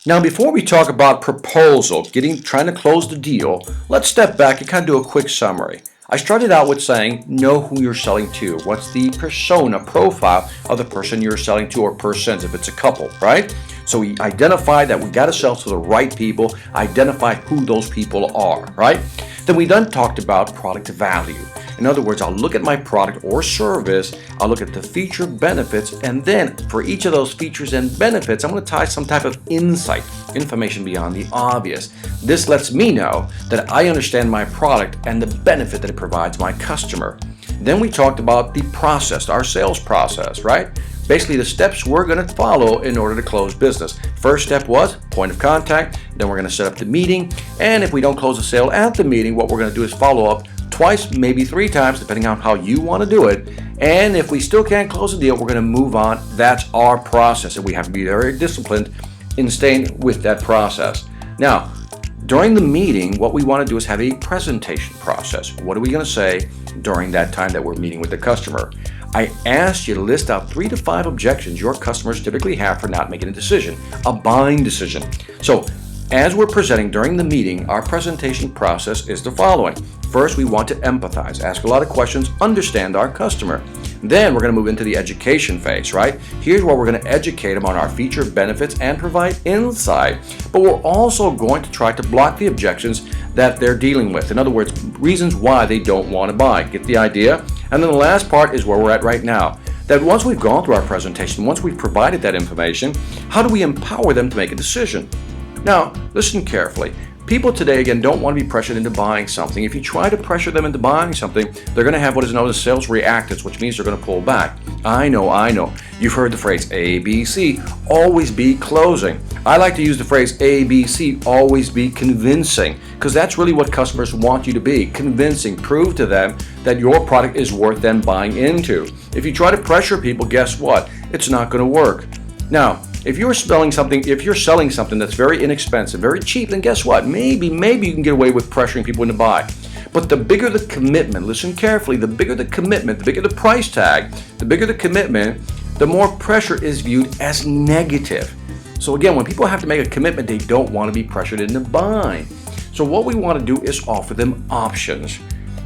Now, before we talk about proposal, trying to close the deal, let's step back and kind of do a quick summary. I started out with saying, know who you're selling to. What's the persona profile of the person you're selling to, or persons if it's a couple, right? So we identify that we got to sell to the right people, identify who those people are, right? Then we talked about product value. In other words, I'll look at my product or service, I'll look at the feature benefits, and then for each of those features and benefits, I'm going to tie some type of insight, information beyond the obvious. This lets me know that I understand my product and the benefit that it provides my customer. Then we talked about the process, our sales process, right? Basically the steps we're going to follow in order to close business. First step was point of contact, then we're going to set up the meeting, and if we don't close the sale at the meeting, what we're going to do is follow up twice, maybe 3 times, depending on how you want to do it. And if we still can't close the deal, we're going to move on. That's our process, and we have to be very disciplined in staying with that process. Now, during the meeting, what we want to do is have a presentation process. What are we going to say during that time that we're meeting with the customer? I asked you to list out 3 to 5 objections your customers typically have for not making a decision, a buying decision. So, as we're presenting during the meeting, our presentation process is the following. First, we want to empathize, ask a lot of questions, understand our customer. Then we're going to move into the education phase, right? Here's where we're going to educate them on our feature benefits and provide insight. But we're also going to try to block the objections that they're dealing with. In other words, reasons why they don't want to buy. Get the idea? And then the last part is where we're at right now. That once we've gone through our presentation, once we've provided that information, how do we empower them to make a decision? Now, listen carefully. People today, again, don't want to be pressured into buying something. If you try to pressure them into buying something, they're going to have what is known as sales reactance, which means they're going to pull back. I know. You've heard the phrase ABC, always be closing. I like to use the phrase ABC, always be convincing, because that's really what customers want you to be, convincing. Prove to them that your product is worth them buying into. If you try to pressure people, guess what? It's not going to work. Now, if you're selling something that's very inexpensive, very cheap, then guess what? Maybe you can get away with pressuring people into buy. But the bigger the commitment, listen carefully, the bigger the commitment, the bigger the price tag, the bigger the commitment, the more pressure is viewed as negative. So again, when people have to make a commitment, they don't want to be pressured into buying. So what we want to do is offer them options.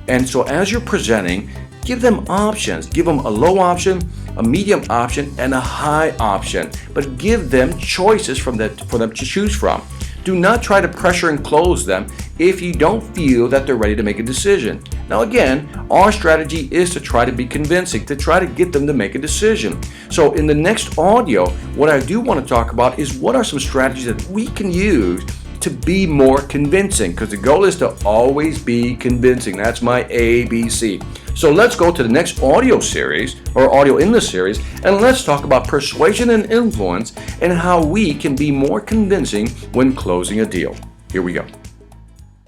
And so as you're presenting, give them options. Give them a low option, a medium option, and a high option. But give them choices for them to choose from. Do not try to pressure and close them if you don't feel that they're ready to make a decision. Now again, our strategy is to try to be convincing, to try to get them to make a decision. So in the next audio, what I do want to talk about is what are some strategies that we can use to be more convincing, because the goal is to always be convincing. That's my ABC. So let's go to the next audio series, or audio in the series, and let's talk about persuasion and influence and how we can be more convincing when closing a deal. Here we go.